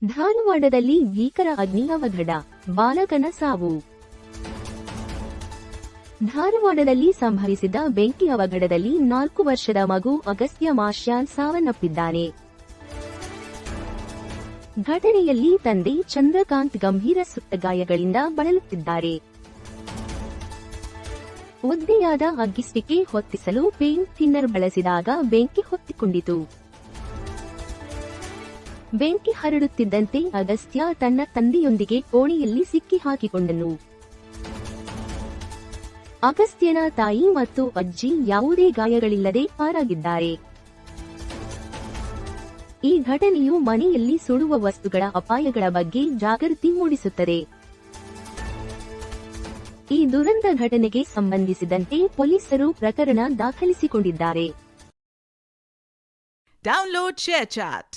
ಧಾರವಾಡದಲ್ಲಿ ಭೀಕರ ಅಗ್ನಿ ಅವಘಡ, ಬಾಲಕನ ಸಾವು. ಧಾರವಾಡದಲ್ಲಿ ಸಂಭವಿಸಿದ ಬೆಂಕಿ ಅವಘಡದಲ್ಲಿ 4 ವರ್ಷದ ಮಗು ಅಗಸ್ತ್ಯ ಮಾಶ್ಯಾನ್ ಸಾವನ್ನಪ್ಪಿದ್ದಾನೆ. ಘಟನೆಯಲ್ಲಿ ತಂದೆ ಚಂದ್ರಕಾಂತ್ ಗಂಭೀರ ಸುಟ್ಟಗಾಯಗಳಿಂದ ಬಳಲುತ್ತಿದ್ದಾರೆ. ಒದ್ದೆಯಾದ ಅಗ್ಗಿಸ್ಟಿಕೆ ಹೊತ್ತಿಸಲು ಪೇಂಟ್ ಥಿನ್ನರ್ ಬಳಸಿದಾಗ ಬೆಂಕಿ ಹೊತ್ತಿಕೊಂಡಿತು. ಬೆಂಕಿ ಹರಡುತ್ತಿದ್ದಂತೆ ಅಗಸ್ತ್ಯ ತನ್ನ ತಂದೆಯೊಂದಿಗೆ ಕೋಣೆಯಲ್ಲಿ ಸಿಕ್ಕಿ ಹಾಕಿಕೊಂಡನು. ಅಗಸ್ತ್ಯನ ತಾಯಿ ಮತ್ತು ಅಜ್ಜಿ ಯಾವುದೇ ಗಾಯಗಳಿಲ್ಲದೆ ಪಾರಾಗಿದ್ದಾರೆ. ಈ ಘಟನೆಯು ಮನೆಯಲ್ಲಿ ಸುಡುವ ವಸ್ತುಗಳ ಅಪಾಯಗಳ ಬಗ್ಗೆ ಜಾಗೃತಿ ಮೂಡಿಸುತ್ತದೆ. ಈ ದುರಂತ ಘಟನೆಗೆ ಸಂಬಂಧಿಸಿದಂತೆ ಪೊಲೀಸರು ಪ್ರಕರಣ ದಾಖಲಿಸಿಕೊಂಡಿದ್ದಾರೆ. Download ShareChat.